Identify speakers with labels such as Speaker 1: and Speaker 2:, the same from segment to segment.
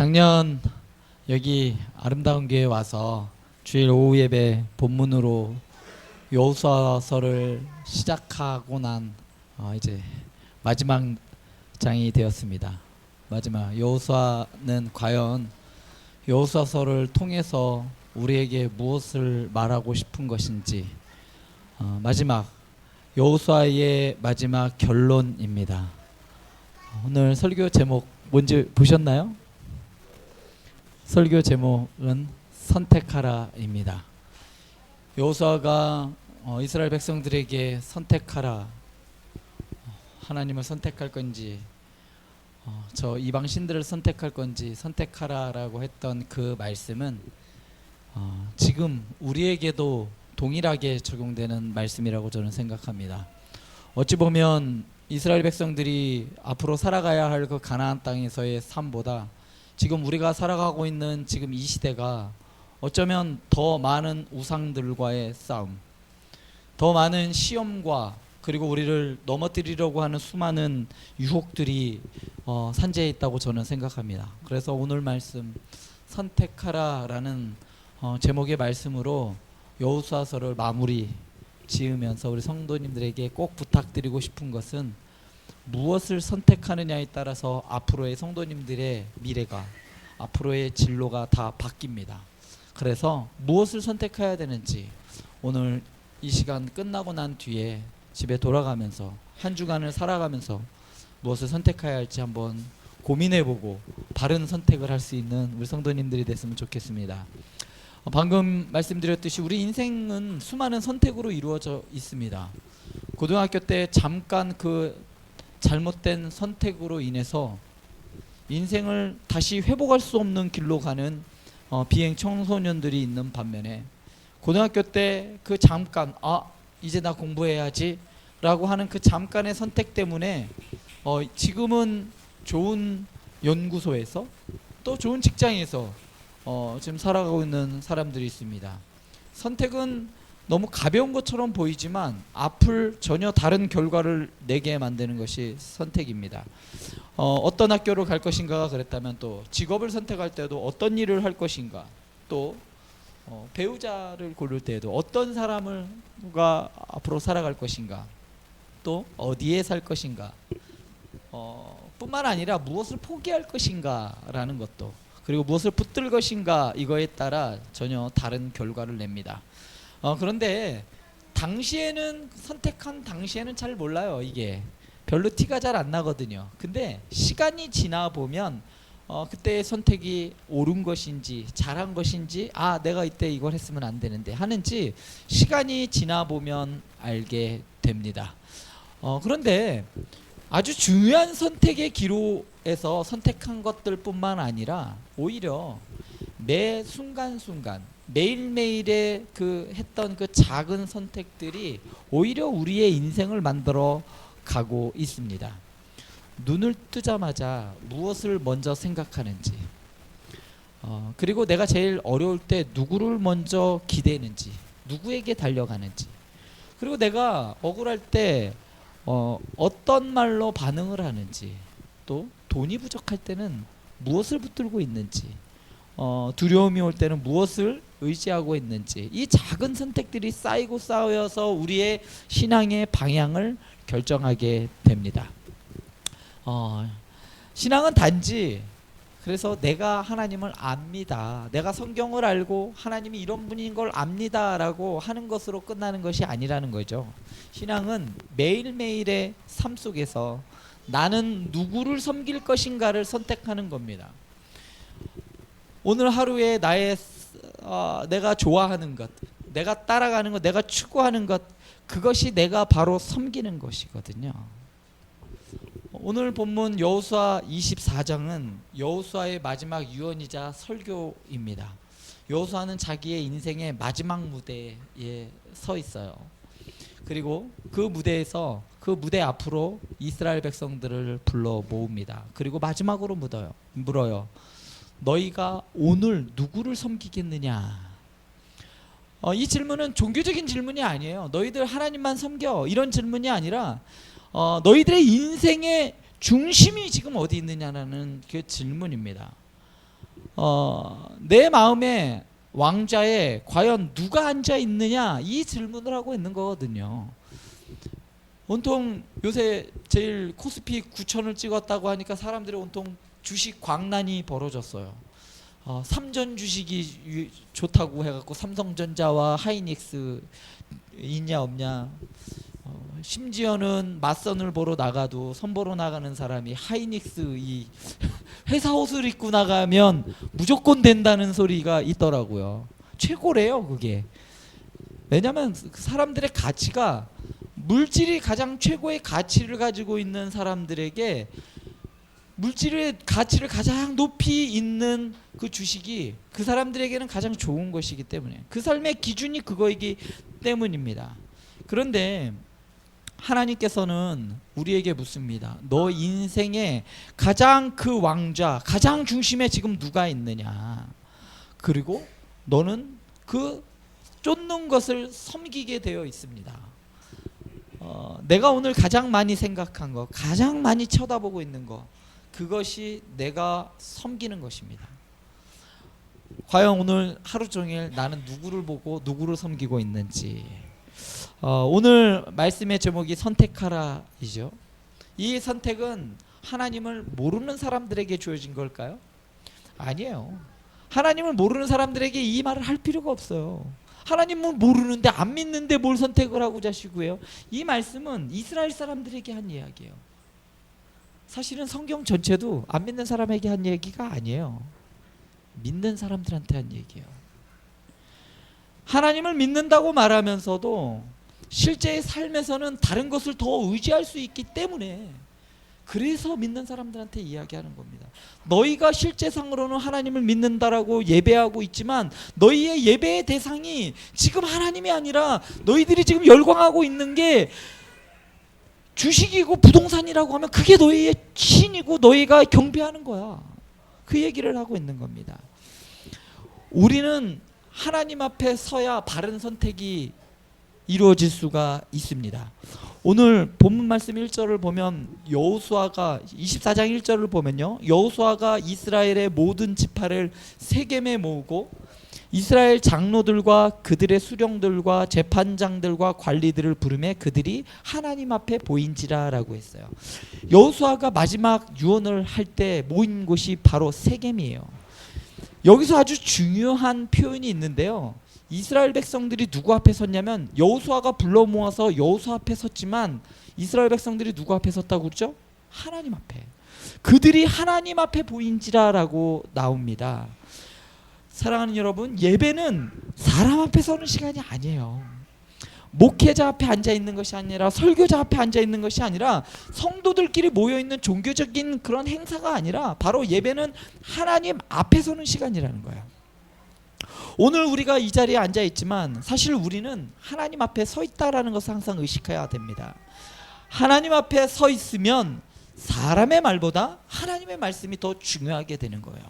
Speaker 1: 작년 여기 아름다운 교회에 와서 주일 오후 예배 본문으로 여호수아서를 시작하고 난 이제 마지막 장이 되었습니다. 마지막 여호수아는 과연 여호수아서를 통해서 우리에게 무엇을 말하고 싶은 것인지 마지막 여호수아의 마지막 결론입니다. 오늘 설교 제목 뭔지 보셨나요? 설교 제목은 선택하라입니다. 여호수아가 이스라엘 백성들에게 선택하라, 하나님을 선택할 건지 저 이방 신들을 선택할 건지 선택하라라고 했던 그 말씀은 지금 우리에게도 동일하게 적용되는 말씀이라고 저는 생각합니다. 어찌 보면 이스라엘 백성들이 앞으로 살아가야 할 그 가나안 땅에서의 삶보다 지금 우리가 살아가고 있는 지금 이 시대가 어쩌면 더 많은 우상들과의 싸움, 더 많은 시험과 그리고 우리를 넘어뜨리려고 하는 수많은 유혹들이 산재해 있다고 저는 생각합니다. 그래서 오늘 말씀 선택하라라는 제목의 말씀으로 여호수아서를 마무리 지으면서 우리 성도님들에게 꼭 부탁드리고 싶은 것은 무엇을 선택하느냐에 따라서 앞으로의 성도님들의 미래가, 앞으로의 진로가 다 바뀝니다. 그래서 무엇을 선택해야 되는지 오늘 이 시간 끝나고 난 뒤에 집에 돌아가면서 한 주간을 살아가면서 무엇을 선택해야 할지 한번 고민해보고 바른 선택을 할 수 있는 우리 성도님들이 됐으면 좋겠습니다. 방금 말씀드렸듯이 우리 인생은 수많은 선택으로 이루어져 있습니다. 고등학교 때 잠깐 그 잘못된 선택으로 인해서 인생을 다시 회복할 수 없는 길로 가는 비행 청소년들이 있는 반면에 고등학교 때 그 잠깐 이제 나 공부해야지 라고 하는 그 잠깐의 선택 때문에 지금은 좋은 연구소에서 또 좋은 직장에서 지금 살아가고 있는 사람들이 있습니다. 선택은 너무 가벼운 것처럼 보이지만 앞을 전혀 다른 결과를 내게 만드는 것이 선택입니다. 어떤 학교를 갈 것인가가 그랬다면 또 직업을 선택할 때도 어떤 일을 할 것인가, 또 배우자를 고를 때에도 어떤 사람과 앞으로 살아갈 것인가, 또 어디에 살 것인가, 뿐만 아니라 무엇을 포기할 것인가 라는 것도, 그리고 무엇을 붙들 것인가, 이거에 따라 전혀 다른 결과를 냅니다. 그런데 당시에는, 선택한 당시에는 잘 몰라요. 이게 별로 티가 잘 안 나거든요. 근데 시간이 지나 보면 그때의 선택이 옳은 것인지 잘한 것인지, 내가 이때 이걸 했으면 안 되는데 하는지 시간이 지나 보면 알게 됩니다. 그런데 아주 중요한 선택의 기로에서 선택한 것들 뿐만 아니라 오히려 매 순간순간 매일매일의 그 했던 그 작은 선택들이 오히려 우리의 인생을 만들어 가고 있습니다. 눈을 뜨자마자 무엇을 먼저 생각하는지, 그리고 내가 제일 어려울 때 누구를 먼저 기대는지, 누구에게 달려가는지, 그리고 내가 억울할 때 어떤 말로 반응을 하는지, 또 돈이 부족할 때는 무엇을 붙들고 있는지, 두려움이 올 때는 무엇을 의지하고 있는지, 이 작은 선택들이 쌓이고 쌓여서 우리의 신앙의 방향을 결정하게 됩니다. 신앙은 단지 그래서 내가 하나님을 압니다, 내가 성경을 알고 하나님이 이런 분인 걸 압니다 라고 하는 것으로 끝나는 것이 아니라는 거죠. 신앙은 매일매일의 삶 속에서 나는 누구를 섬길 것인가를 선택하는 겁니다. 오늘 하루에 내가 좋아하는 것, 내가 따라가는 것, 내가 추구하는 것, 그것이 내가 바로 섬기는 것이거든요. 오늘 본문 여호수아 24장은 여호수아의 마지막 유언이자 설교입니다. 여호수아는 자기의 인생의 마지막 무대에 서 있어요. 그리고 그 무대에서 그 무대 앞으로 이스라엘 백성들을 불러 모읍니다. 그리고 마지막으로 물어요. 너희가 오늘 누구를 섬기겠느냐? 이 질문은 종교적인 질문이 아니에요. 너희들 하나님만 섬겨, 이런 질문이 아니라 너희들의 인생의 중심이 지금 어디 있느냐라는 그 질문입니다. 내 마음에 왕좌에 과연 누가 앉아 있느냐, 이 질문을 하고 있는 거거든요. 온통 요새 제일 코스피 9천을 찍었다고 하니까 사람들이 온통 주식 광란이 벌어졌어요. 삼전 주식이 좋다고 해갖고 삼성전자와 하이닉스 있냐 없냐. 심지어는 맞선을 보러 나가도 선보러 나가는 사람이 하이닉스 이 회사 옷을 입고 나가면 무조건 된다는 소리가 있더라고요. 최고래요 그게. 왜냐하면 사람들의 가치가, 물질이 가장 최고의 가치를 가지고 있는 사람들에게 물질의 가치를 가장 높이 있는 그 주식이 그 사람들에게는 가장 좋은 것이기 때문에, 그 삶의 기준이 그거이기 때문입니다. 그런데 하나님께서는 우리에게 묻습니다. 너 인생의 가장 그 왕좌, 가장 중심에 지금 누가 있느냐. 그리고 너는 그 쫓는 것을 섬기게 되어 있습니다. 내가 오늘 가장 많이 생각한 거, 가장 많이 쳐다보고 있는 거, 그것이 내가 섬기는 것입니다. 과연 오늘 하루 종일 나는 누구를 보고 누구를 섬기고 있는지. 오늘 말씀의 제목이 선택하라이죠. 이 선택은 하나님을 모르는 사람들에게 주어진 걸까요? 아니에요. 하나님을 모르는 사람들에게 이 말을 할 필요가 없어요. 하나님을 모르는데, 안 믿는데 뭘 선택을 하고자 하시고요. 이 말씀은 이스라엘 사람들에게 한 이야기예요. 사실은 성경 전체도 안 믿는 사람에게 한 얘기가 아니에요. 믿는 사람들한테 한 얘기예요. 하나님을 믿는다고 말하면서도 실제의 삶에서는 다른 것을 더 의지할 수 있기 때문에, 그래서 믿는 사람들한테 이야기하는 겁니다. 너희가 실제상으로는 하나님을 믿는다라고 예배하고 있지만 너희의 예배의 대상이 지금 하나님이 아니라 너희들이 지금 열광하고 있는 게 주식이고 부동산이라고 하면 그게 너희의 신이고 너희가 경배하는 거야. 그 얘기를 하고 있는 겁니다. 우리는 하나님 앞에 서야 바른 선택이 이루어질 수가 있습니다. 오늘 본문 말씀 1절을 보면, 여호수아가 24장 1절을 보면요, 여호수아가 이스라엘의 모든 지파를 세겜에 모으고 이스라엘 장로들과 그들의 수령들과 재판장들과 관리들을 부르매 그들이 하나님 앞에 보인지라라고 했어요. 여호수아가 마지막 유언을 할 때 모인 곳이 바로 세겜이에요. 여기서 아주 중요한 표현이 있는데요. 이스라엘 백성들이 누구 앞에 섰냐면, 여호수아가 불러 모아서 여호수아 앞에 섰지만 이스라엘 백성들이 누구 앞에 섰다고 그러죠? 하나님 앞에. 그들이 하나님 앞에 보인지라라고 나옵니다. 사랑하는 여러분, 예배는 사람 앞에 서는 시간이 아니에요. 목회자 앞에 앉아 있는 것이 아니라, 설교자 앞에 앉아 있는 것이 아니라, 성도들끼리 모여 있는 종교적인 그런 행사가 아니라, 바로 예배는 하나님 앞에 서는 시간이라는 거예요. 오늘 우리가 이 자리에 앉아 있지만 사실 우리는 하나님 앞에 서 있다라는 것을 항상 의식해야 됩니다. 하나님 앞에 서 있으면 사람의 말보다 하나님의 말씀이 더 중요하게 되는 거예요.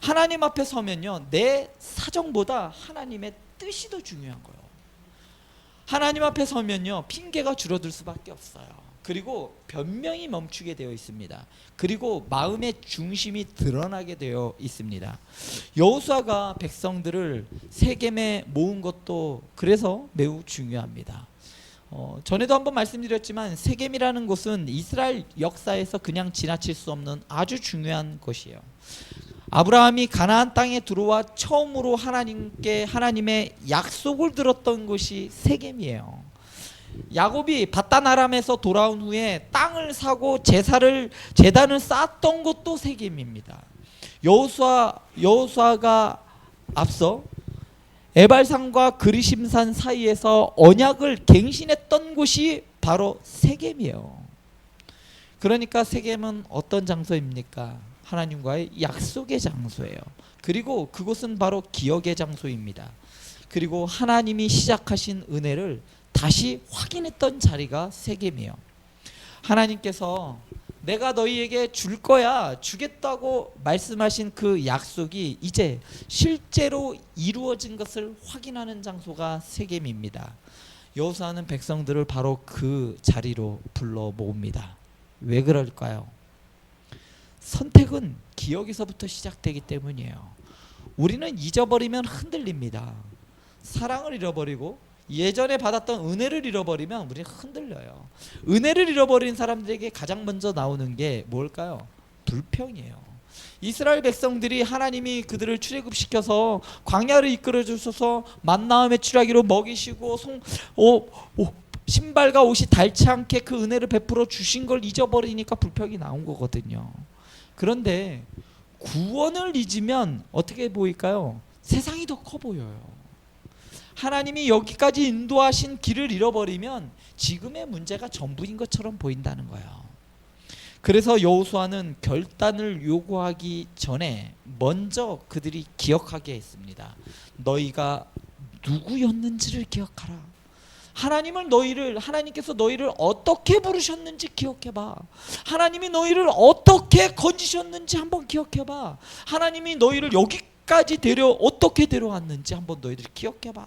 Speaker 1: 하나님 앞에 서면요, 내 사정보다 하나님의 뜻이 더 중요한 거예요. 하나님 앞에 서면요, 핑계가 줄어들 수밖에 없어요. 그리고 변명이 멈추게 되어 있습니다. 그리고 마음의 중심이 드러나게 되어 있습니다. 여호수아가 백성들을 세겜에 모은 것도 그래서 매우 중요합니다. 전에도 한번 말씀드렸지만 세겜이라는 곳은 이스라엘 역사에서 그냥 지나칠 수 없는 아주 중요한 곳이에요. 아브라함이 가나안 땅에 들어와 처음으로 하나님의 약속을 들었던 곳이 세겜이에요. 야곱이 바단 아람에서 돌아온 후에 땅을 사고 제단을 쌓았던 곳도 세겜입니다. 여호수아가 앞서 에발산과 그리심산 사이에서 언약을 갱신했던 곳이 바로 세겜이에요. 그러니까 세겜은 어떤 장소입니까? 하나님과의 약속의 장소예요. 그리고 그곳은 바로 기억의 장소입니다. 그리고 하나님이 시작하신 은혜를 다시 확인했던 자리가 세겜이에요. 하나님께서 내가 너희에게 줄 거야, 주겠다고 말씀하신 그 약속이 이제 실제로 이루어진 것을 확인하는 장소가 세겜입니다. 여호수아는 백성들을 바로 그 자리로 불러 모읍니다. 왜 그럴까요? 선택은 기억에서부터 시작되기 때문이에요. 우리는 잊어버리면 흔들립니다. 사랑을 잃어버리고 예전에 받았던 은혜를 잃어버리면 우리는 흔들려요. 은혜를 잃어버린 사람들에게 가장 먼저 나오는 게 뭘까요? 불평이에요. 이스라엘 백성들이 하나님이 그들을 출애굽시켜서 광야를 이끌어 주셔서 만나와 메추라기로 먹이시고 신발과 옷이 닳지 않게 그 은혜를 베풀어 주신 걸 잊어버리니까 불평이 나온 거거든요. 그런데 구원을 잊으면 어떻게 보일까요? 세상이 더 커 보여요. 하나님이 여기까지 인도하신 길을 잃어버리면 지금의 문제가 전부인 것처럼 보인다는 거예요. 그래서 여호수아는 결단을 요구하기 전에 먼저 그들이 기억하게 했습니다. 너희가 누구였는지를 기억하라. 하나님께서 너희를 어떻게 부르셨는지 기억해봐. 하나님이 너희를 어떻게 건지셨는지 한번 기억해봐. 하나님이 너희를 여기까지 어떻게 데려왔는지 한번 너희들이 기억해봐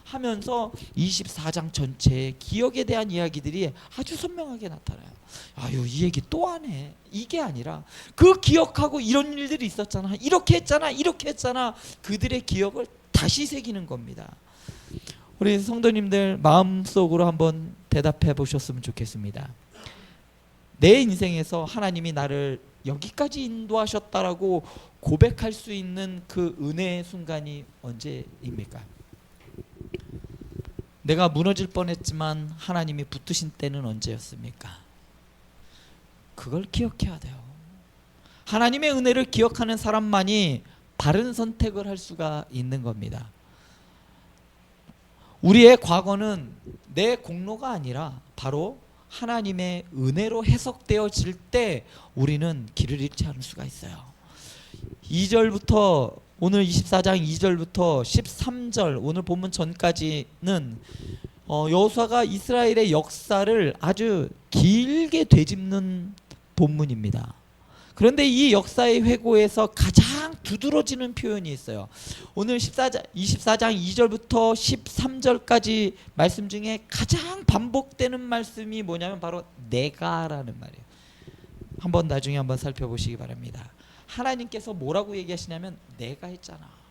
Speaker 1: 하면서 24장 전체의 기억에 대한 이야기들이 아주 선명하게 나타나요. 아유, 이 얘기 또 하네. 이게 아니라 그 기억하고 이런 일들이 있었잖아, 이렇게 했잖아 그들의 기억을 다시 새기는 겁니다. 우리 성도님들 마음속으로 한번 대답해 보셨으면 좋겠습니다. 내 인생에서 하나님이 나를 여기까지 인도하셨다라고 고백할 수 있는 그 은혜의 순간이 언제입니까? 내가 무너질 뻔했지만 하나님이 붙드신 때는 언제였습니까? 그걸 기억해야 돼요. 하나님의 은혜를 기억하는 사람만이 바른 선택을 할 수가 있는 겁니다. 우리의 과거는 내 공로가 아니라 바로 하나님의 은혜로 해석되어질 때 우리는 길을 잃지 않을 수가 있어요. 2절부터 오늘 24장 2절부터 13절 오늘 본문 전까지는 여호수아가 이스라엘의 역사를 아주 길게 되짚는 본문입니다. 그런데 이 역사의 회고에서 가장 두드러지는 표현이 있어요. 오늘 24장 2절부터 13절까지 말씀 중에 가장 반복되는 말씀이 뭐냐면 바로 내가라는 말이에요. 나중에 한번 살펴보시기 바랍니다. 하나님께서 뭐라고 얘기하시냐면 내가 했잖아.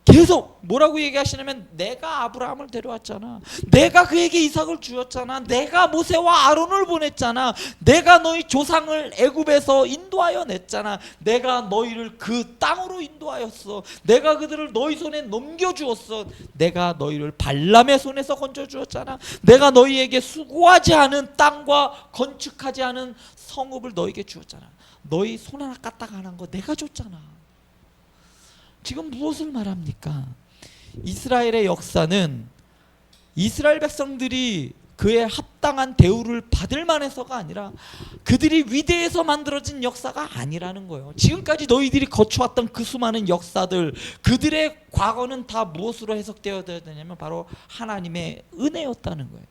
Speaker 1: 계속 뭐라고 얘기하시냐면 내가 아브라함을 데려왔잖아. 내가 그에게 이삭을 주었잖아. 내가 모세와 아론을 보냈잖아. 내가 너희 조상을 애굽에서 인도하여 냈잖아. 내가 너희를 그 땅으로 인도하였어. 내가 그들을 너희 손에 넘겨주었어. 내가 너희를 발람의 손에서 건져주었잖아. 내가 너희에게 수고하지 않은 땅과 건축하지 않은 성읍을 너희에게 주었잖아. 너희 손 하나 까딱 안 한 거 내가 줬잖아. 지금 무엇을 말합니까? 이스라엘의 역사는 이스라엘 백성들이 그의 합당한 대우를 받을 만해서가 아니라 그들이 위대해서 만들어진 역사가 아니라는 거예요. 지금까지 너희들이 거쳐왔던 그 수많은 역사들, 그들의 과거는 다 무엇으로 해석되어야 되냐면 바로 하나님의 은혜였다는 거예요.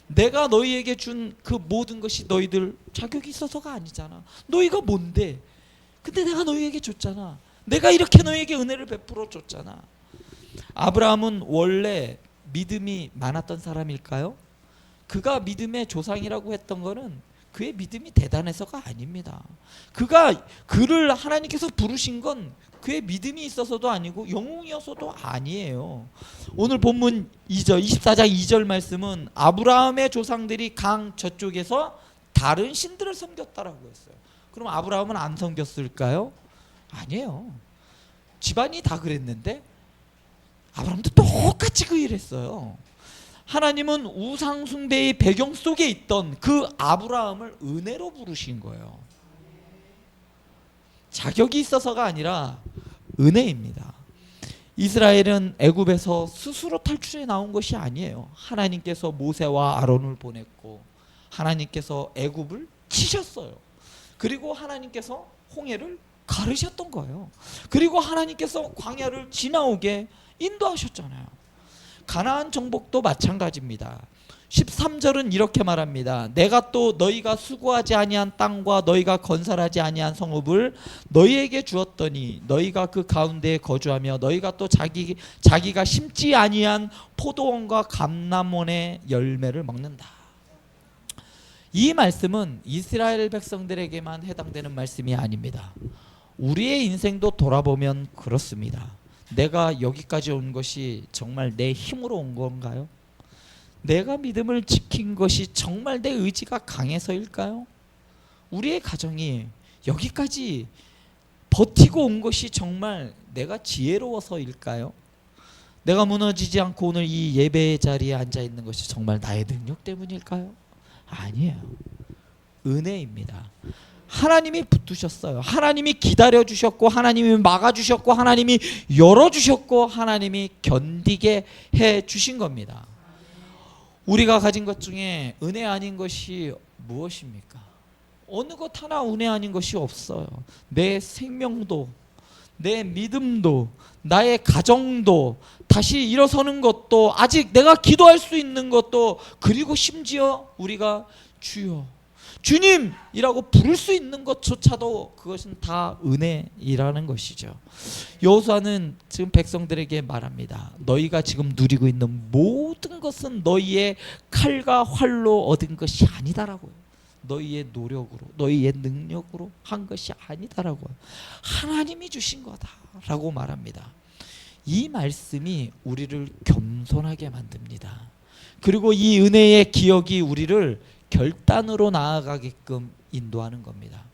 Speaker 1: 내가 너희에게 준 그 모든 것이 너희들 자격이 있어서가 아니잖아. 너희가 뭔데? 근데 내가 너희에게 줬잖아. 내가 이렇게 너희에게 은혜를 베풀어 줬잖아. 아브라함은 원래 믿음이 많았던 사람일까요? 그가 믿음의 조상이라고 했던 거는 그의 믿음이 대단해서가 아닙니다. 그를 하나님께서 부르신 건 그의 믿음이 있어서도 아니고 영웅이어서도 아니에요. 오늘 본문 24장 2절 말씀은 아브라함의 조상들이 강 저쪽에서 다른 신들을 섬겼다라고 했어요. 그럼 아브라함은 안 섬겼을까요? 아니에요. 집안이 다 그랬는데 아브라함도 똑같이 그 일을 했어요. 하나님은 우상 숭배의 배경 속에 있던 그 아브라함을 은혜로 부르신 거예요. 자격이 있어서가 아니라 은혜입니다. 이스라엘은 애굽에서 스스로 탈출해 나온 것이 아니에요. 하나님께서 모세와 아론을 보냈고 하나님께서 애굽을 치셨어요. 그리고 하나님께서 홍해를 가르셨던 거예요. 그리고 하나님께서 광야를 지나오게 인도하셨잖아요. 가나안 정복도 마찬가지입니다. 13절은 이렇게 말합니다. 내가 또 너희가 수고하지 아니한 땅과 너희가 건설하지 아니한 성읍을 너희에게 주었더니 너희가 그 가운데에 거주하며 너희가 또 자기가 심지 아니한 포도원과 감람원의 열매를 먹는다. 이 말씀은 이스라엘 백성들에게만 해당되는 말씀이 아닙니다. 우리의 인생도 돌아보면 그렇습니다. 내가 여기까지 온 것이 정말 내 힘으로 온 건가요? 내가 믿음을 지킨 것이 정말 내 의지가 강해서일까요? 우리의 가정이 여기까지 버티고 온 것이 정말 내가 지혜로워서일까요? 내가 무너지지 않고 오늘 이 예배의 자리에 앉아 있는 것이 정말 나의 능력 때문일까요? 아니에요. 은혜입니다. 하나님이 붙드셨어요. 하나님이 기다려주셨고, 하나님이 막아주셨고, 하나님이 열어주셨고, 하나님이 견디게 해주신 겁니다. 우리가 가진 것 중에 은혜 아닌 것이 무엇입니까? 어느 것 하나 은혜 아닌 것이 없어요. 내 생명도, 내 믿음도, 나의 가정도, 다시 일어서는 것도, 아직 내가 기도할 수 있는 것도, 그리고 심지어 우리가 주여, 주님이라고 부를 수 있는 것조차도 그것은 다 은혜이라는 것이죠. 여호수아는 지금 백성들에게 말합니다. 너희가 지금 누리고 있는 모든 것은 너희의 칼과 활로 얻은 것이 아니다라고요. 너희의 노력으로, 너희의 능력으로 한 것이 아니다라고, 하나님이 주신 거다라고 말합니다. 이 말씀이 우리를 겸손하게 만듭니다. 그리고 이 은혜의 기억이 우리를 결단으로 나아가게끔 인도하는 겁니다.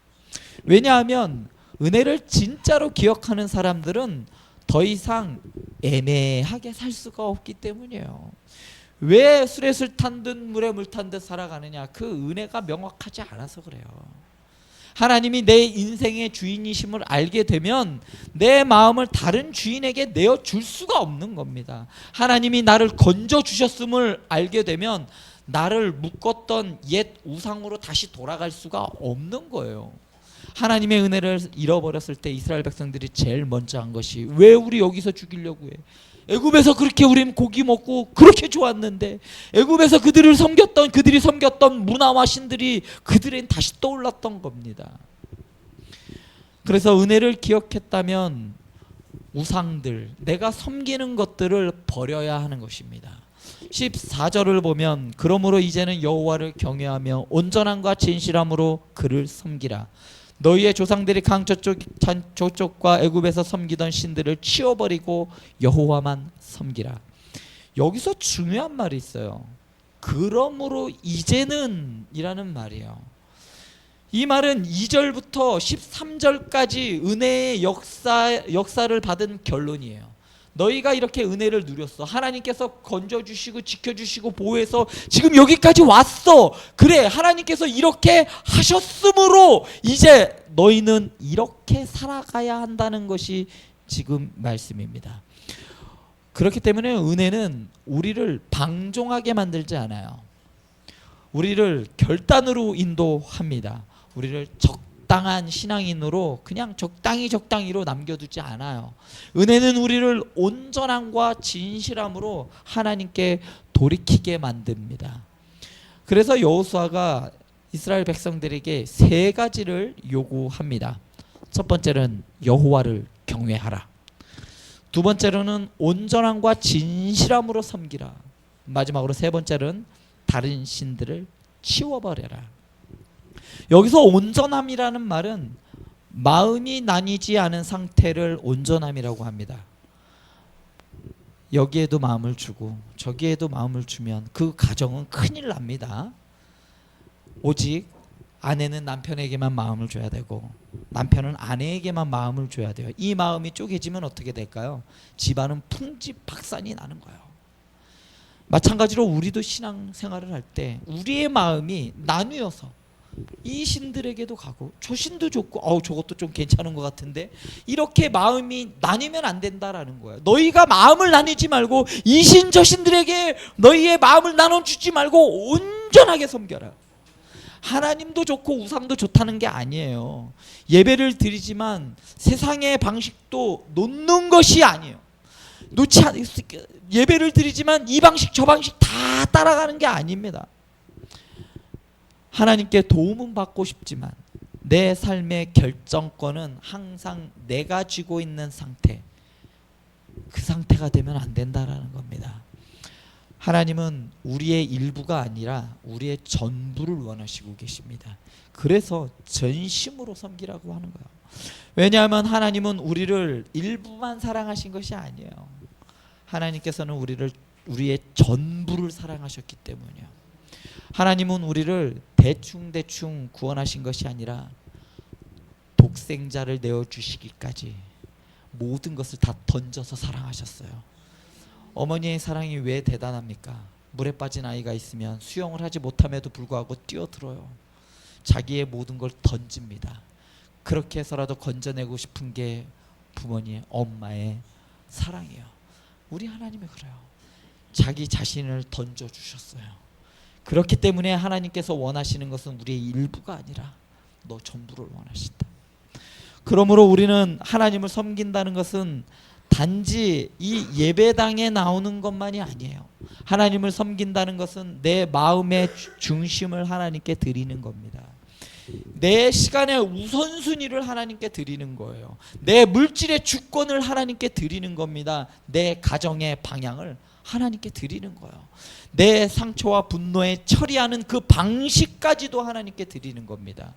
Speaker 1: 왜냐하면 은혜를 진짜로 기억하는 사람들은 더 이상 애매하게 살 수가 없기 때문이에요. 왜 술에 술 탄 듯 물에 물 탄 듯 살아가느냐? 그 은혜가 명확하지 않아서 그래요. 하나님이 내 인생의 주인이심을 알게 되면 내 마음을 다른 주인에게 내어줄 수가 없는 겁니다. 하나님이 나를 건져주셨음을 알게 되면 나를 묶었던 옛 우상으로 다시 돌아갈 수가 없는 거예요. 하나님의 은혜를 잃어버렸을 때 이스라엘 백성들이 제일 먼저 한 것이, 왜 우리 여기서 죽이려고 해? 애굽에서 그렇게 우린 고기 먹고 그렇게 좋았는데, 애굽에서 그들이 섬겼던 문화와 신들이 그들엔 다시 떠올랐던 겁니다. 그래서 은혜를 기억했다면 우상들, 내가 섬기는 것들을 버려야 하는 것입니다. 14절을 보면, 그러므로 이제는 여호와를 경외하며 온전함과 진실함으로 그를 섬기라. 너희의 조상들이 강 저쪽과 애굽에서 섬기던 신들을 치워버리고 여호와만 섬기라. 여기서 중요한 말이 있어요. 그러므로 이제는 이라는 말이에요. 이 말은 2절부터 13절까지 은혜의 역사를 받은 결론이에요. 너희가 이렇게 은혜를 누렸어. 하나님께서 건져주시고 지켜주시고 보호해서 지금 여기까지 왔어. 그래, 하나님께서 이렇게 하셨으므로 이제 너희는 이렇게 살아가야 한다는 것이 지금 말씀입니다. 그렇기 때문에 은혜는 우리를 방종하게 만들지 않아요. 우리를 결단으로 인도합니다. 우리를 적당한 신앙인으로 그냥 적당히로 남겨두지 않아요. 은혜는 우리를 온전함과 진실함으로 하나님께 돌이키게 만듭니다. 그래서 여호수아가 이스라엘 백성들에게 세 가지를 요구합니다. 첫 번째는 여호와를 경외하라. 두 번째로는 온전함과 진실함으로 섬기라. 마지막으로 세 번째는 다른 신들을 치워버려라. 여기서 온전함이라는 말은 마음이 나뉘지 않은 상태를 온전함이라고 합니다. 여기에도 마음을 주고 저기에도 마음을 주면 그 가정은 큰일 납니다. 오직 아내는 남편에게만 마음을 줘야 되고 남편은 아내에게만 마음을 줘야 돼요. 이 마음이 쪼개지면 어떻게 될까요? 집안은 풍지박산이 나는 거예요. 마찬가지로 우리도 신앙생활을 할 때 우리의 마음이 나뉘어서 이 신들에게도 가고 저 신도 좋고 저것도 좀 괜찮은 것 같은데, 이렇게 마음이 나뉘면 안 된다라는 거예요. 너희가 마음을 나뉘지 말고 이 신 저 신들에게 너희의 마음을 나눠주지 말고 온전하게 섬겨라. 하나님도 좋고 우상도 좋다는 게 아니에요. 예배를 드리지만 세상의 방식도 놓는 것이 아니에요. 예배를 드리지만 이 방식 저 방식 다 따라가는 게 아닙니다. 하나님께 도움은 받고 싶지만 내 삶의 결정권은 항상 내가 쥐고 있는 상태, 그 상태가 되면 안 된다라는 겁니다. 하나님은 우리의 일부가 아니라 우리의 전부를 원하시고 계십니다. 그래서 전심으로 섬기라고 하는 거예요. 왜냐하면 하나님은 우리를 일부만 사랑하신 것이 아니에요. 하나님께서는 우리의 전부를 사랑하셨기 때문이에요. 하나님은 우리를 대충 구원하신 것이 아니라 독생자를 내어주시기까지 모든 것을 다 던져서 사랑하셨어요. 어머니의 사랑이 왜 대단합니까? 물에 빠진 아이가 있으면 수영을 하지 못함에도 불구하고 뛰어들어요. 자기의 모든 걸 던집니다. 그렇게 해서라도 건져내고 싶은 게 부모님, 엄마의 사랑이에요. 우리 하나님이 그래요. 자기 자신을 던져주셨어요. 그렇기 때문에 하나님께서 원하시는 것은 우리의 일부가 아니라 너 전부를 원하신다. 그러므로 우리는 하나님을 섬긴다는 것은 단지 이 예배당에 나오는 것만이 아니에요. 하나님을 섬긴다는 것은 내 마음의 중심을 하나님께 드리는 겁니다. 내 시간의 우선순위를 하나님께 드리는 거예요. 내 물질의 주권을 하나님께 드리는 겁니다. 내 가정의 방향을 하나님께 드리는 거예요. 내 상처와 분노에 처리하는 그 방식까지도 하나님께 드리는 겁니다.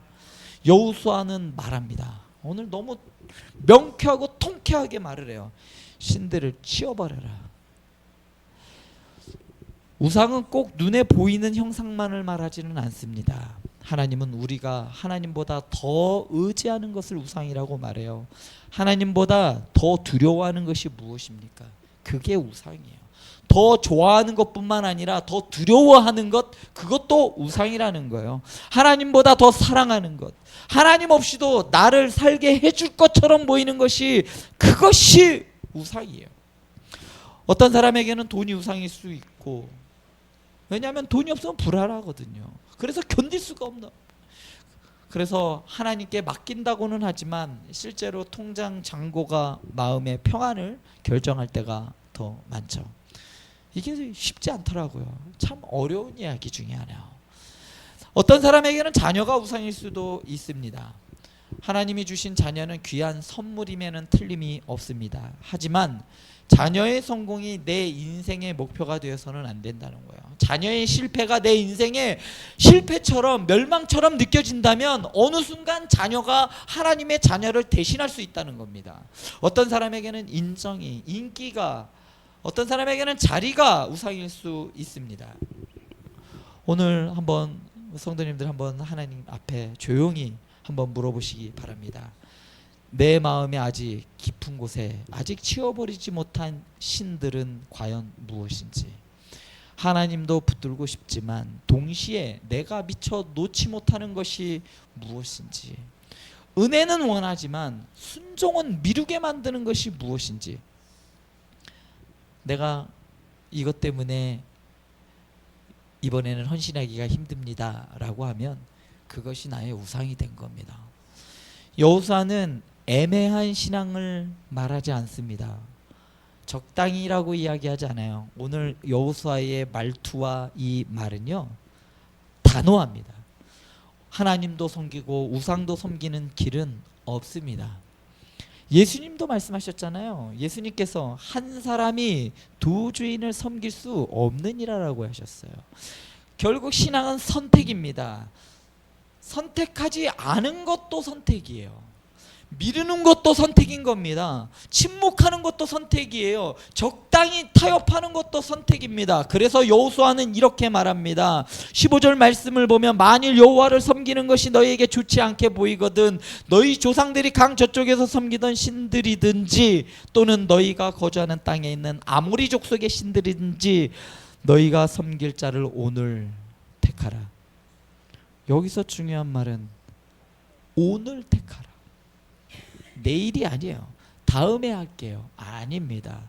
Speaker 1: 여호수아는 말합니다. 오늘 너무 명쾌하고 통쾌하게 말을 해요. 신들을 치워버려라. 우상은 꼭 눈에 보이는 형상만을 말하지는 않습니다. 하나님은 우리가 하나님보다 더 의지하는 것을 우상이라고 말해요. 하나님보다 더 두려워하는 것이 무엇입니까? 그게 우상이에요. 더 좋아하는 것뿐만 아니라 더 두려워하는 것, 그것도 우상이라는 거예요. 하나님보다 더 사랑하는 것, 하나님 없이도 나를 살게 해줄 것처럼 보이는 것이, 그것이 우상이에요. 어떤 사람에게는 돈이 우상일 수 있고, 왜냐하면 돈이 없으면 불안하거든요. 그래서 견딜 수가 없나. 그래서 하나님께 맡긴다고는 하지만 실제로 통장 잔고가 마음의 평안을 결정할 때가 더 많죠. 이게 쉽지 않더라고요. 참 어려운 이야기 중에 하나예요. 어떤 사람에게는 자녀가 우상일 수도 있습니다. 하나님이 주신 자녀는 귀한 선물임에는 틀림이 없습니다. 하지만 자녀의 성공이 내 인생의 목표가 되어서는 안 된다는 거예요. 자녀의 실패가 내 인생의 실패처럼, 멸망처럼 느껴진다면 어느 순간 자녀가 하나님의 자녀를 대신할 수 있다는 겁니다. 어떤 사람에게는 인정이, 인기가, 어떤 사람에게는 자리가 우상일 수 있습니다. 오늘 한번 성도님들 한번 하나님 앞에 조용히 한번 물어보시기 바랍니다. 내 마음의 아직 깊은 곳에 아직 치워버리지 못한 신들은 과연 무엇인지, 하나님도 붙들고 싶지만 동시에 내가 미처 놓지 못하는 것이 무엇인지, 은혜는 원하지만 순종은 미루게 만드는 것이 무엇인지, 내가 이것 때문에 이번에는 헌신하기가 힘듭니다 라고 하면 그것이 나의 우상이 된 겁니다. 여호수아는 애매한 신앙을 말하지 않습니다. 적당히라고 이야기하지 않아요. 오늘 여호수아의 말투와 이 말은요, 단호합니다. 하나님도 섬기고 우상도 섬기는 길은 없습니다. 예수님도 말씀하셨잖아요. 예수님께서 한 사람이 두 주인을 섬길 수 없는 이라라고 하셨어요. 결국 신앙은 선택입니다. 선택하지 않은 것도 선택이에요. 미루는 것도 선택인 겁니다. 침묵하는 것도 선택이에요. 적당히 타협하는 것도 선택입니다. 그래서 여호수아는 이렇게 말합니다. 15절 말씀을 보면 만일 여호와를 섬기는 것이 너희에게 좋지 않게 보이거든 너희 조상들이 강 저쪽에서 섬기던 신들이든지 또는 너희가 거주하는 땅에 있는 아모리 족속의 신들이든지 너희가 섬길 자를 오늘 택하라. 여기서 중요한 말은 오늘 택하라. 내일이 아니에요. 다음에 할게요. 아닙니다.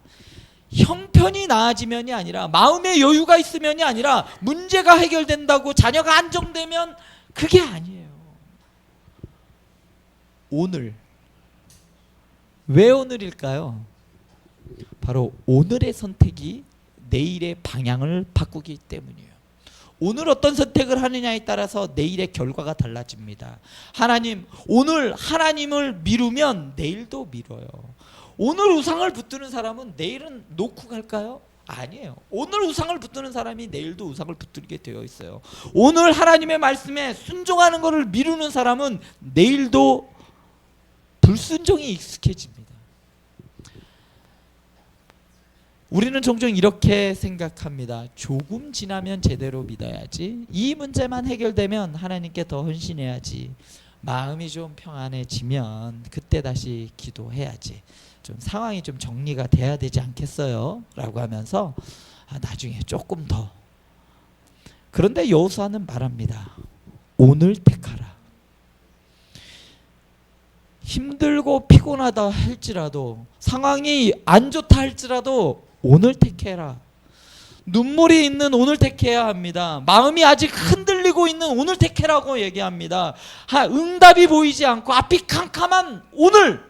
Speaker 1: 형편이 나아지면이 아니라, 마음의 여유가 있으면이 아니라, 문제가 해결된다고 자녀가 안정되면 그게 아니에요. 오늘. 왜 오늘일까요? 바로 오늘의 선택이 내일의 방향을 바꾸기 때문이에요. 오늘 어떤 선택을 하느냐에 따라서 내일의 결과가 달라집니다. 오늘 하나님을 미루면 내일도 미뤄요. 오늘 우상을 붙드는 사람은 내일은 놓고 갈까요? 아니에요. 오늘 우상을 붙드는 사람이 내일도 우상을 붙들게 되어 있어요. 오늘 하나님의 말씀에 순종하는 것을 미루는 사람은 내일도 불순종이 익숙해집니다. 우리는 종종 이렇게 생각합니다. 조금 지나면 제대로 믿어야지. 이 문제만 해결되면 하나님께 더 헌신해야지. 마음이 좀 평안해지면 그때 다시 기도해야지. 좀 상황이 좀 정리가 돼야 되지 않겠어요? 라고 하면서 나중에 조금 더. 그런데 여호수아는 말합니다. 오늘 택하라. 힘들고 피곤하다 할지라도, 상황이 안 좋다 할지라도 오늘 택해라. 눈물이 있는 오늘 택해야 합니다. 마음이 아직 흔들리고 있는 오늘 택해라고 얘기합니다. 응답이 보이지 않고 앞이 캄캄한 오늘,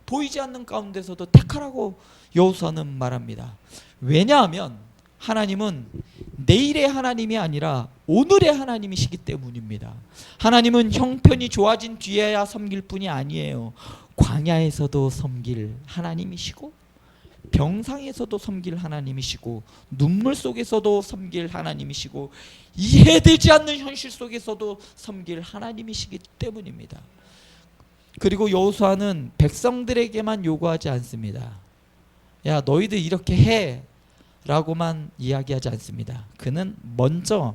Speaker 1: 보이지 않는 가운데서도 택하라고 여호수아는 말합니다. 왜냐하면 하나님은 내일의 하나님이 아니라 오늘의 하나님이시기 때문입니다. 하나님은 형편이 좋아진 뒤에야 섬길 뿐이 아니에요. 광야에서도 섬길 하나님이시고, 병상에서도 섬길 하나님이시고, 눈물 속에서도 섬길 하나님이시고, 이해되지 않는 현실 속에서도 섬길 하나님이시기 때문입니다. 그리고 여호수아는 백성들에게만 요구하지 않습니다. 야, 너희들 이렇게 해 라고만 이야기하지 않습니다. 그는 먼저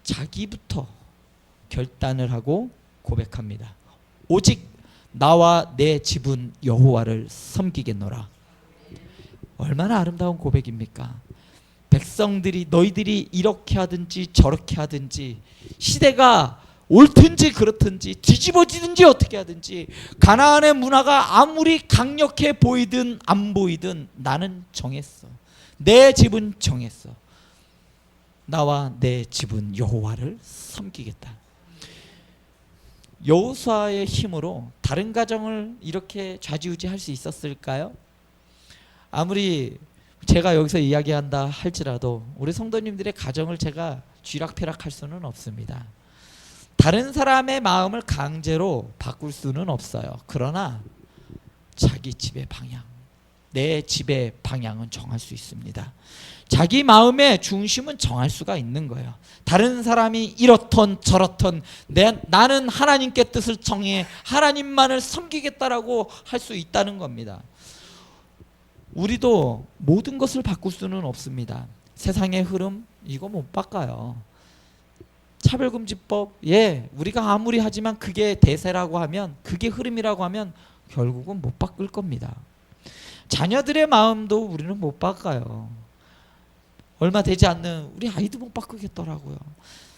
Speaker 1: 자기부터 결단을 하고 고백합니다. 오직 나와 내 집은 여호와를 섬기겠노라. 얼마나 아름다운 고백입니까? 백성들이, 너희들이 이렇게 하든지 저렇게 하든지, 시대가 옳든지 그렇든지 뒤집어지든지 어떻게 하든지, 가나안의 문화가 아무리 강력해 보이든 안 보이든 나는 정했어. 내 집은 정했어. 나와 내 집은 여호와를 섬기겠다. 여호수아의 힘으로 다른 가정을 이렇게 좌지우지할 수 있었을까요? 아무리 제가 여기서 이야기한다 할지라도 우리 성도님들의 가정을 제가 쥐락펴락할 수는 없습니다. 다른 사람의 마음을 강제로 바꿀 수는 없어요. 그러나 자기 집의 방향, 내 집의 방향은 정할 수 있습니다. 자기 마음의 중심은 정할 수가 있는 거예요. 다른 사람이 이렇던 저렇던 나는 하나님께 뜻을 정해 하나님만을 섬기겠다라고 할 수 있다는 겁니다. 우리도 모든 것을 바꿀 수는 없습니다. 세상의 흐름 이거 못 바꿔요. 차별금지법, 우리가 아무리 하지만 그게 대세라고 하면, 그게 흐름이라고 하면 결국은 못 바꿀 겁니다. 자녀들의 마음도 우리는 못 바꿔요. 얼마 되지 않는 우리 아이도 못 바꾸겠더라고요.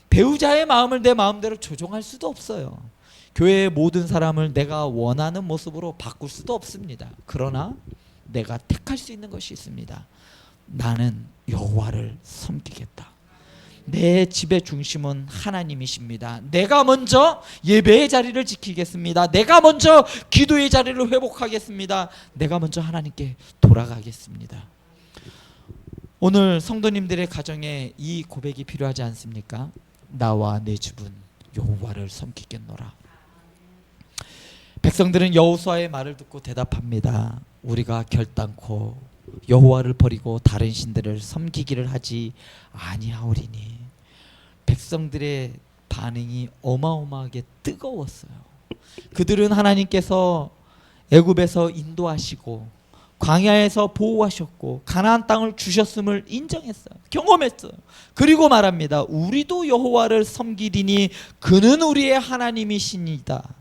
Speaker 1: 배우자의 마음을 내 마음대로 조종할 수도 없어요. 교회의 모든 사람을 내가 원하는 모습으로 바꿀 수도 없습니다. 그러나 내가 택할 수 있는 것이 있습니다. 나는 여호와를 섬기겠다. 내 집의 중심은 하나님이십니다. 내가 먼저 예배의 자리를 지키겠습니다. 내가 먼저 기도의 자리를 회복하겠습니다. 내가 먼저 하나님께 돌아가겠습니다. 오늘 성도님들의 가정에 이 고백이 필요하지 않습니까? 나와 내 집은 여호와를 섬기겠노라. 백성들은 여호수아의 말을 듣고 대답합니다. 우리가 결단코 여호와를 버리고 다른 신들을 섬기기를 하지 아니하오리니. 백성들의 반응이 어마어마하게 뜨거웠어요. 그들은 하나님께서 애굽에서 인도하시고 광야에서 보호하셨고 가나안 땅을 주셨음을 인정했어요. 경험했어요. 그리고 말합니다. 우리도 여호와를 섬기리니 그는 우리의 하나님이시니이다.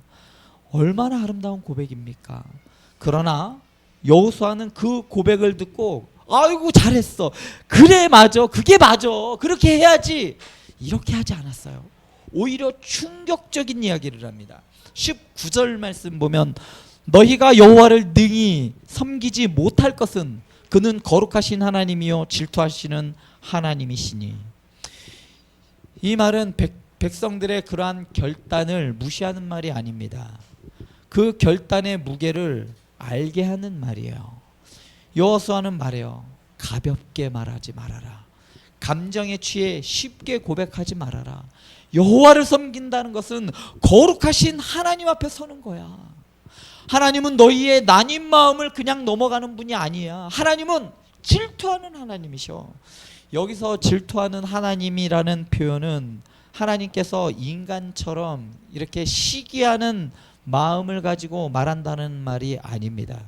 Speaker 1: 얼마나 아름다운 고백입니까? 그러나 여호수아는 그 고백을 듣고 아이고 잘했어, 그래 맞아, 그게 맞아, 그렇게 해야지, 이렇게 하지 않았어요. 오히려 충격적인 이야기를 합니다. 19절 말씀 보면 너희가 여호와를 능히 섬기지 못할 것은 그는 거룩하신 하나님이요 질투하시는 하나님이시니. 이 말은 백성들의 그러한 결단을 무시하는 말이 아닙니다. 그 결단의 무게를 알게 하는 말이에요. 여호수아는 말해요. 가볍게 말하지 말아라. 감정에 취해 쉽게 고백하지 말아라. 여호와를 섬긴다는 것은 거룩하신 하나님 앞에 서는 거야. 하나님은 너희의 나뉜 마음을 그냥 넘어가는 분이 아니야. 하나님은 질투하는 하나님이셔. 여기서 질투하는 하나님이라는 표현은 하나님께서 인간처럼 이렇게 시기하는 마음을 가지고 말한다는 말이 아닙니다.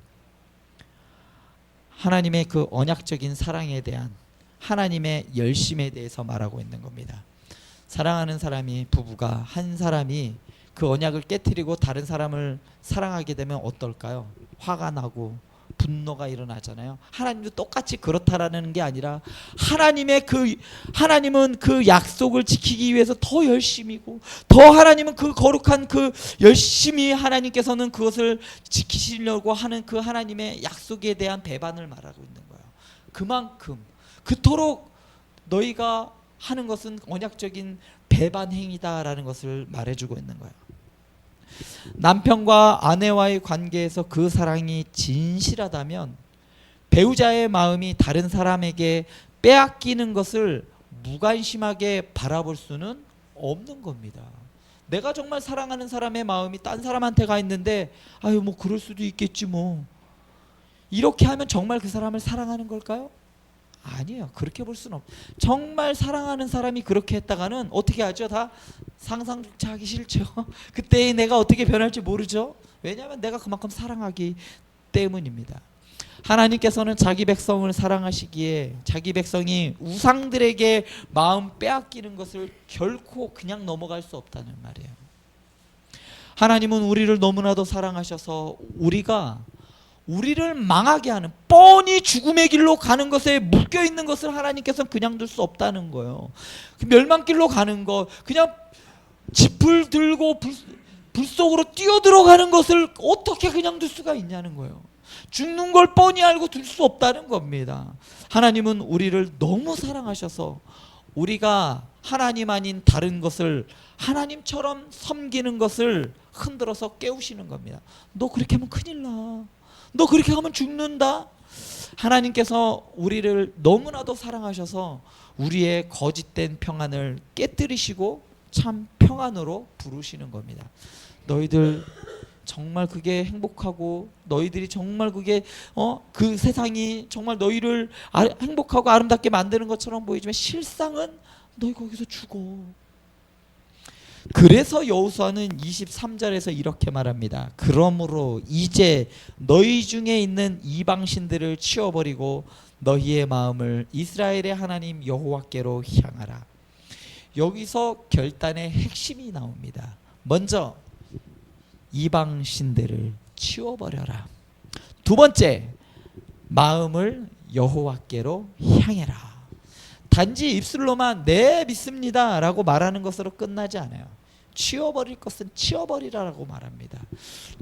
Speaker 1: 하나님의 그 언약적인 사랑에 대한 하나님의 열심에 대해서 말하고 있는 겁니다. 사랑하는 사람이, 부부가 한 사람이 그 언약을 깨트리고 다른 사람을 사랑하게 되면 어떨까요? 화가 나고 분노가 일어나잖아요. 하나님도 똑같이 그렇다라는 게 아니라 하나님은 그 약속을 지키기 위해서 더 열심이고, 더 하나님은 그 거룩한 그 열심히 하나님께서는 그것을 지키시려고 하는 그 하나님의 약속에 대한 배반을 말하고 있는 거예요. 그만큼 그토록 너희가 하는 것은 언약적인 배반 행위다라는 것을 말해주고 있는 거예요. 남편과 아내와의 관계에서 그 사랑이 진실하다면 배우자의 마음이 다른 사람에게 빼앗기는 것을 무관심하게 바라볼 수는 없는 겁니다. 내가 정말 사랑하는 사람의 마음이 딴 사람한테 가 있는데 아유 뭐 그럴 수도 있겠지 뭐, 이렇게 하면 정말 그 사람을 사랑하는 걸까요? 아니에요. 그렇게 볼 수는 없. 정말 사랑하는 사람이 그렇게 했다가는 어떻게 하죠? 다 상상조차 하기 싫죠. 그때의 내가 어떻게 변할지 모르죠. 왜냐하면 내가 그만큼 사랑하기 때문입니다. 하나님께서는 자기 백성을 사랑하시기에 자기 백성이 우상들에게 마음 빼앗기는 것을 결코 그냥 넘어갈 수 없다는 말이에요. 하나님은 우리를 너무나도 사랑하셔서 우리를 망하게 하는, 뻔히 죽음의 길로 가는 것에 묶여 있는 것을 하나님께서는 그냥 둘 수 없다는 거예요. 멸망길로 가는 것, 그냥 짚을 들고 불 속으로 뛰어들어가는 것을 어떻게 그냥 둘 수가 있냐는 거예요. 죽는 걸 뻔히 알고 둘 수 없다는 겁니다. 하나님은 우리를 너무 사랑하셔서 우리가 하나님 아닌 다른 것을 하나님처럼 섬기는 것을 흔들어서 깨우시는 겁니다. 너 그렇게 하면 큰일 나. 너 그렇게 하면 죽는다. 하나님께서 우리를 너무나도 사랑하셔서 우리의 거짓된 평안을 깨뜨리시고 참 평안으로 부르시는 겁니다. 너희들 정말 그게 행복하고, 너희들이 정말 그게 그 세상이 정말 너희를 행복하고 아름답게 만드는 것처럼 보이지만 실상은 너희 거기서 죽어. 그래서 여호수아는 23절에서 이렇게 말합니다. 그러므로 이제 너희 중에 있는 이방신들을 치워버리고 너희의 마음을 이스라엘의 하나님 여호와께로 향하라. 여기서 결단의 핵심이 나옵니다. 먼저 이방신들을 치워버려라. 두 번째, 마음을 여호와께로 향해라. 단지 입술로만 네 믿습니다 라고 말하는 것으로 끝나지 않아요. 치워버릴 것은 치워버리라고 말합니다.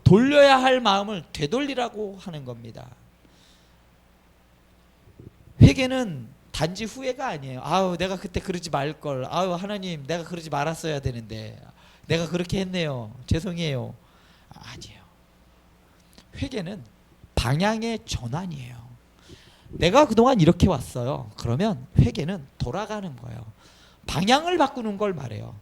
Speaker 1: 돌려야 할 마음을 되돌리라고 하는 겁니다. 회개는 단지 후회가 아니에요. 아우 내가 그때 그러지 말걸, 아우 하나님 내가 그러지 말았어야 되는데, 내가 그렇게 했네요, 죄송해요. 아니에요. 회개는 방향의 전환이에요. 내가 그동안 이렇게 왔어요. 그러면 회개는 돌아가는 거예요. 방향을 바꾸는 걸 말해요.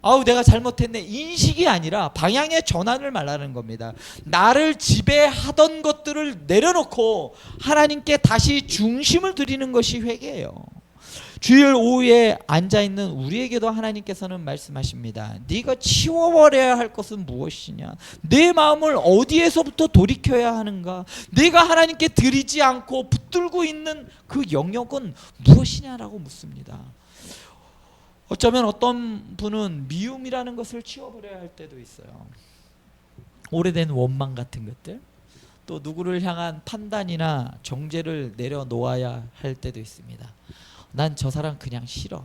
Speaker 1: 아우 내가 잘못했네, 인식이 아니라 방향의 전환을 말하는 겁니다. 나를 지배하던 것들을 내려놓고 하나님께 다시 중심을 드리는 것이 회개예요. 주일 오후에 앉아있는 우리에게도 하나님께서는 말씀하십니다. 네가 치워버려야 할 것은 무엇이냐, 내 마음을 어디에서부터 돌이켜야 하는가, 내가 하나님께 드리지 않고 붙들고 있는 그 영역은 무엇이냐라고 묻습니다. 어쩌면 어떤 분은 미움이라는 것을 치워버려야 할 때도 있어요. 오래된 원망 같은 것들, 또 누구를 향한 판단이나 정죄를 내려놓아야 할 때도 있습니다. 난 저 사람 그냥 싫어,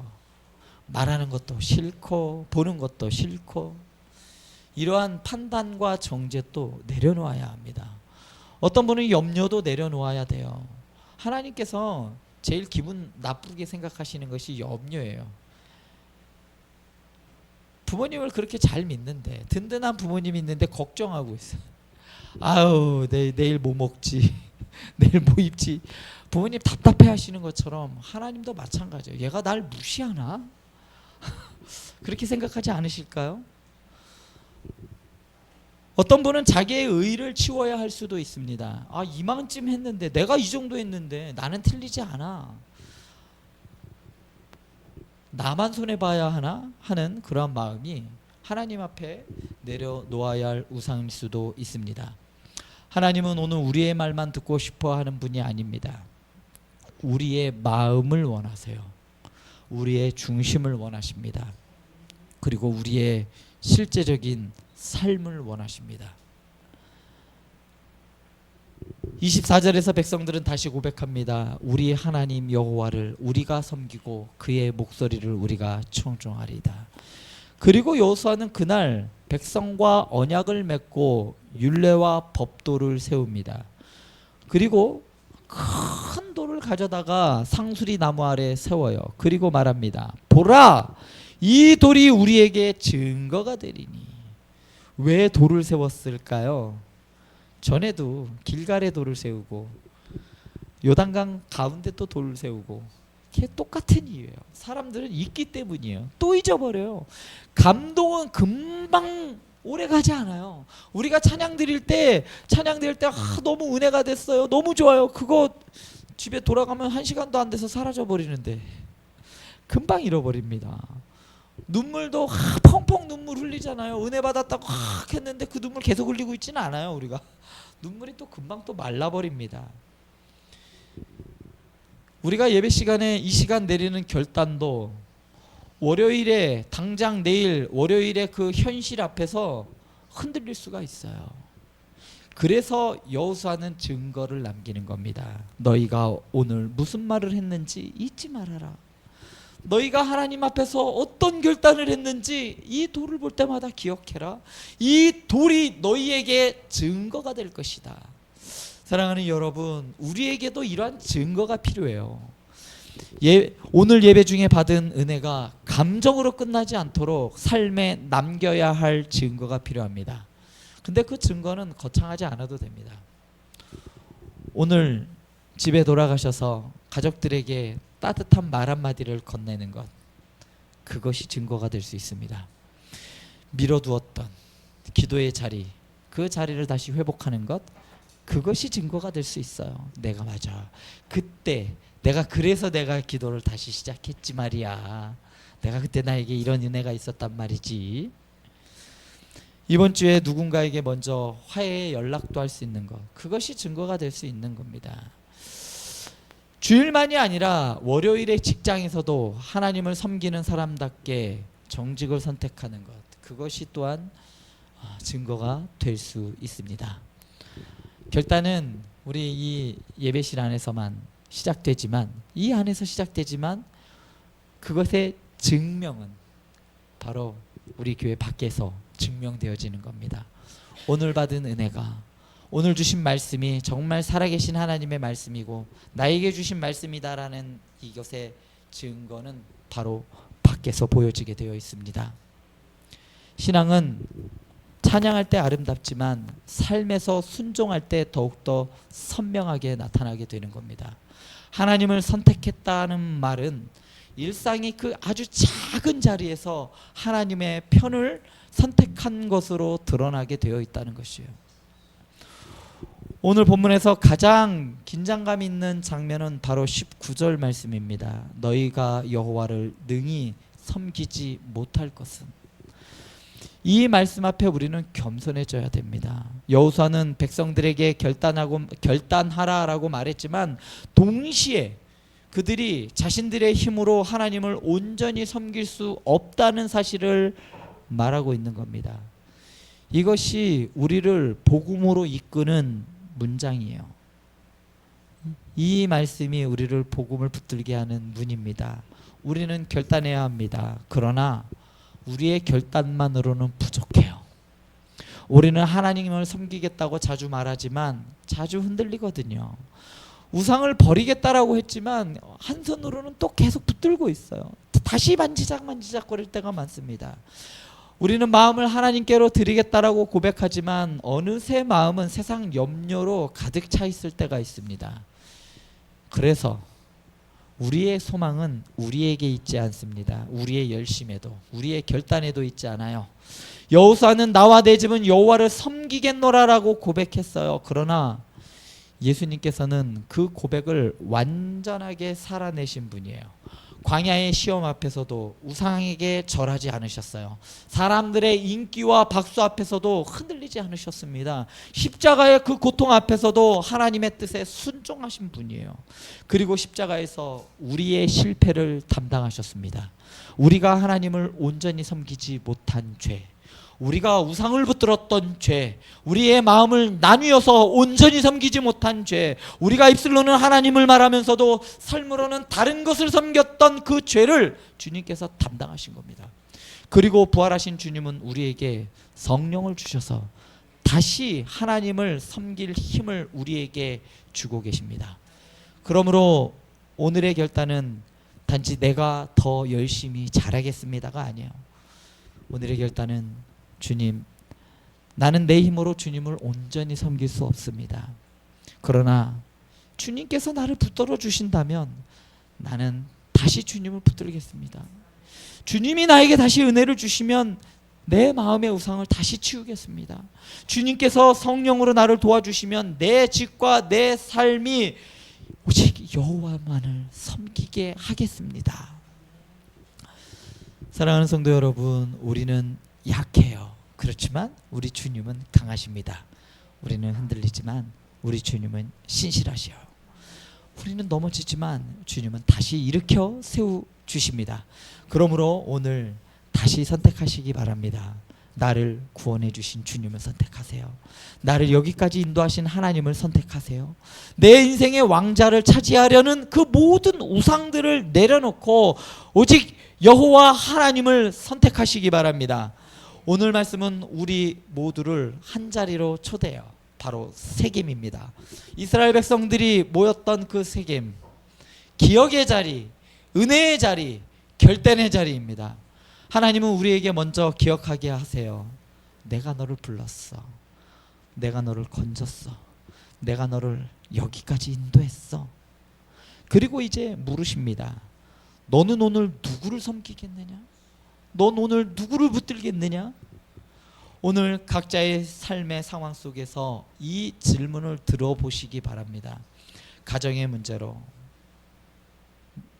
Speaker 1: 말하는 것도 싫고 보는 것도 싫고, 이러한 판단과 정죄도 내려놓아야 합니다. 어떤 분은 염려도 내려놓아야 돼요. 하나님께서 제일 기분 나쁘게 생각하시는 것이 염려예요. 부모님을 그렇게 잘 믿는데, 든든한 부모님이 있는데 걱정하고 있어요. 아유 내일 뭐 먹지 내일 뭐 입지. 부모님 답답해 하시는 것처럼 하나님도 마찬가지예요. 얘가 날 무시하나? 그렇게 생각하지 않으실까요? 어떤 분은 자기의 의의를 치워야 할 수도 있습니다. 아 이만큼 했는데, 내가 이 정도 했는데 나는 틀리지 않아, 나만 손해봐야 하나 하는 그런 마음이 하나님 앞에 내려놓아야 할 우상일 수도 있습니다. 하나님은 오늘 우리의 말만 듣고 싶어 하는 분이 아닙니다. 우리의 마음을 원하세요. 우리의 중심을 원하십니다. 그리고 우리의 실제적인 삶을 원하십니다. 24절에서 백성들은 다시 고백합니다. 우리 하나님 여호와를 우리가 섬기고 그의 목소리를 우리가 청종하리이다. 그리고 여호수아는 그날 백성과 언약을 맺고 율례와 법도를 세웁니다. 그리고 큰 돌을 가져다가 상수리 나무 아래 세워요. 그리고 말합니다. 보라, 이 돌이 우리에게 증거가 되리니. 왜 돌을 세웠을까요? 전에도 길갈에 돌을 세우고 요단강 가운데 또 돌을 세우고, 그게 똑같은 이유예요. 사람들은 잊기 때문이에요. 또 잊어버려요. 감동은 금방 오래 가지 않아요. 우리가 찬양 드릴 때 너무 은혜가 됐어요, 너무 좋아요. 그거 집에 돌아가면 1시간도 안 돼서 사라져 버리는데 금방 잃어버립니다. 눈물도 펑펑 눈물 흘리잖아요. 은혜 받았다고 했는데 그 눈물 계속 흘리고 있지는 않아요. 우리가 눈물이 또 금방 또 말라버립니다. 우리가 예배 시간에 이 시간 내리는 결단도 월요일에, 당장 내일 월요일에 그 현실 앞에서 흔들릴 수가 있어요. 그래서 여호수아는 증거를 남기는 겁니다. 너희가 오늘 무슨 말을 했는지 잊지 말아라. 너희가 하나님 앞에서 어떤 결단을 했는지 이 돌을 볼 때마다 기억해라. 이 돌이 너희에게 증거가 될 것이다. 사랑하는 여러분, 우리에게도 이러한 증거가 필요해요. 오늘 예배 중에 받은 은혜가 감정으로 끝나지 않도록 삶에 남겨야 할 증거가 필요합니다. 근데 그 증거는 거창하지 않아도 됩니다. 오늘 집에 돌아가셔서 가족들에게 따뜻한 말 한마디를 건네는 것, 그것이 증거가 될 수 있습니다. 미뤄두었던 기도의 자리, 그 자리를 다시 회복하는 것, 그것이 증거가 될 수 있어요. 내가 맞아, 그때 그래서 내가 기도를 다시 시작했지 말이야. 내가 그때 나에게 이런 은혜가 있었단 말이지. 이번 주에 누군가에게 먼저 화해의 연락도 할 수 있는 것, 그것이 증거가 될 수 있는 겁니다. 주일만이 아니라 월요일의 직장에서도 하나님을 섬기는 사람답게 정직을 선택하는 것, 그것이 또한 증거가 될 수 있습니다. 결단은 우리 이 예배실 안에서만 시작되지만, 이 안에서 시작되지만 그것의 증명은 바로 우리 교회 밖에서 증명되어지는 겁니다. 오늘 받은 은혜가, 오늘 주신 말씀이 정말 살아계신 하나님의 말씀이고 나에게 주신 말씀이다라는 이것의 증거는 바로 밖에서 보여지게 되어 있습니다. 신앙은 찬양할 때 아름답지만 삶에서 순종할 때 더욱더 선명하게 나타나게 되는 겁니다. 하나님을 선택했다는 말은 일상이 그 아주 작은 자리에서 하나님의 편을 선택한 것으로 드러나게 되어 있다는 것이에요. 오늘 본문에서 가장 긴장감 있는 장면은 바로 19절 말씀입니다. 너희가 여호와를 능히 섬기지 못할 것은. 이 말씀 앞에 우리는 겸손해져야 됩니다. 여호수아는 백성들에게 결단하라라고 말했지만 동시에 그들이 자신들의 힘으로 하나님을 온전히 섬길 수 없다는 사실을 말하고 있는 겁니다. 이것이 우리를 복음으로 이끄는 문장이에요. 이 말씀이 우리를 복음을 붙들게 하는 문입니다. 우리는 결단해야 합니다. 그러나 우리의 결단만으로는 부족해요. 우리는 하나님을 섬기겠다고 자주 말하지만 자주 흔들리거든요. 우상을 버리겠다라고 했지만 한 손으로는 또 계속 붙들고 있어요. 다시 만지작거릴 때가 많습니다. 우리는 마음을 하나님께로 드리겠다라고 고백하지만 어느새 마음은 세상 염려로 가득 차 있을 때가 있습니다. 그래서 우리의 소망은 우리에게 있지 않습니다. 우리의 열심에도, 우리의 결단에도 있지 않아요. 여호수아는 나와 내 집은 여호와를 섬기겠노라라고 고백했어요. 그러나 예수님께서는 그 고백을 완전하게 살아내신 분이에요. 광야의 시험 앞에서도 우상에게 절하지 않으셨어요. 사람들의 인기와 박수 앞에서도 흔들리지 않으셨습니다. 십자가의 그 고통 앞에서도 하나님의 뜻에 순종하신 분이에요. 그리고 십자가에서 우리의 실패를 담당하셨습니다. 우리가 하나님을 온전히 섬기지 못한 죄, 우리가 우상을 붙들었던 죄, 우리의 마음을 나뉘어서 온전히 섬기지 못한 죄, 우리가 입술로는 하나님을 말하면서도 삶으로는 다른 것을 섬겼던 그 죄를 주님께서 담당하신 겁니다. 그리고 부활하신 주님은 우리에게 성령을 주셔서 다시 하나님을 섬길 힘을 우리에게 주고 계십니다. 그러므로 오늘의 결단은 단지 내가 더 열심히 잘하겠습니다가 아니에요. 오늘의 결단은 주님, 나는 내 힘으로 주님을 온전히 섬길 수 없습니다. 그러나 주님께서 나를 붙들어 주신다면 나는 다시 주님을 붙들겠습니다. 주님이 나에게 다시 은혜를 주시면 내 마음의 우상을 다시 치우겠습니다. 주님께서 성령으로 나를 도와주시면 내 집과 내 삶이 오직 여호와만을 섬기게 하겠습니다. 사랑하는 성도 여러분, 우리는 약해요. 그렇지만 우리 주님은 강하십니다. 우리는 흔들리지만 우리 주님은 신실하셔요. 우리는 넘어지지만 주님은 다시 일으켜 세우주십니다. 그러므로 오늘 다시 선택하시기 바랍니다. 나를 구원해 주신 주님을 선택하세요. 나를 여기까지 인도하신 하나님을 선택하세요. 내 인생의 왕자를 차지하려는 그 모든 우상들을 내려놓고 오직 여호와 하나님을 선택하시기 바랍니다. 오늘 말씀은 우리 모두를 한 자리로 초대해요. 바로 세겜입니다. 이스라엘 백성들이 모였던 그 세겜, 기억의 자리, 은혜의 자리, 결단의 자리입니다. 하나님은 우리에게 먼저 기억하게 하세요. 내가 너를 불렀어. 내가 너를 건졌어. 내가 너를 여기까지 인도했어. 그리고 이제 물으십니다. 너는 오늘 누구를 섬기겠느냐? 넌 오늘 누구를 붙들겠느냐? 오늘 각자의 삶의 상황 속에서 이 질문을 들어보시기 바랍니다. 가정의 문제로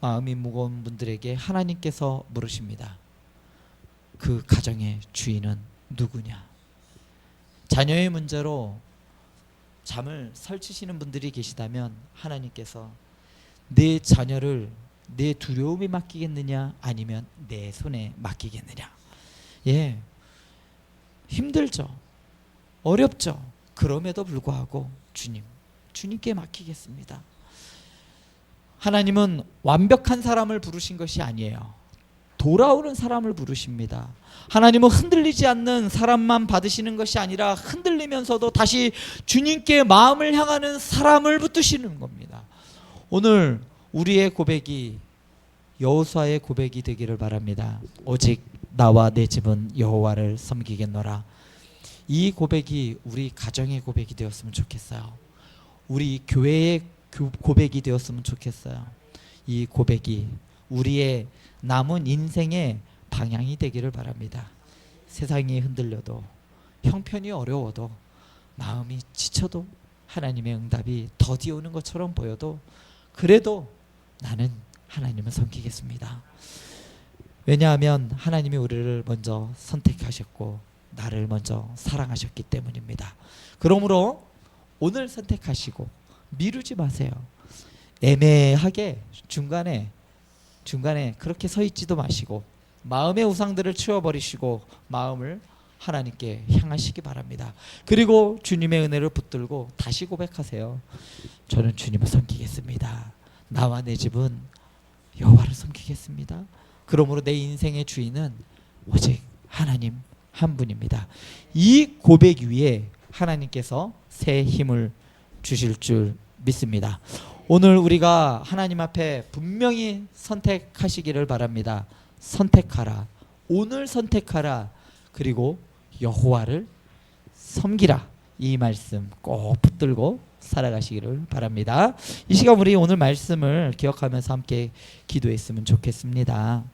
Speaker 1: 마음이 무거운 분들에게 하나님께서 물으십니다. 그 가정의 주인은 누구냐? 자녀의 문제로 잠을 설치시는 분들이 계시다면 하나님께서 내 자녀를 내 두려움에 맡기겠느냐 아니면 내 손에 맡기겠느냐. 예, 힘들죠. 어렵죠. 그럼에도 불구하고 주님께 맡기겠습니다. 하나님은 완벽한 사람을 부르신 것이 아니에요. 돌아오는 사람을 부르십니다. 하나님은 흔들리지 않는 사람만 받으시는 것이 아니라 흔들리면서도 다시 주님께 마음을 향하는 사람을 붙드시는 겁니다. 오늘 우리의 고백이 여호수아의 고백이 되기를 바랍니다. 오직 나와 내 집은 여호와를 섬기겠노라. 이 고백이 우리 가정의 고백이 되었으면 좋겠어요. 우리 교회의 고백이 되었으면 좋겠어요. 이 고백이 우리의 남은 인생의 방향이 되기를 바랍니다. 세상이 흔들려도, 형편이 어려워도, 마음이 지쳐도, 하나님의 응답이 더디오는 것처럼 보여도 그래도 나는 하나님을 섬기겠습니다. 왜냐하면 하나님이 우리를 먼저 선택하셨고 나를 먼저 사랑하셨기 때문입니다. 그러므로 오늘 선택하시고 미루지 마세요. 애매하게 중간에 그렇게 서 있지도 마시고 마음의 우상들을 치워버리시고 마음을 하나님께 향하시기 바랍니다. 그리고 주님의 은혜를 붙들고 다시 고백하세요. 저는 주님을 섬기겠습니다. 나와 내 집은 여호와를 섬기겠습니다. 그러므로 내 인생의 주인은 오직 하나님 한 분입니다. 이 고백 위에 하나님께서 새 힘을 주실 줄 믿습니다. 오늘 우리가 하나님 앞에 분명히 선택하시기를 바랍니다. 선택하라. 오늘 선택하라. 그리고 여호와를 섬기라. 이 말씀 꼭 붙들고 살아가시기를 바랍니다. 이 시간 우리 오늘 말씀을 기억하면서 함께 기도했으면 좋겠습니다.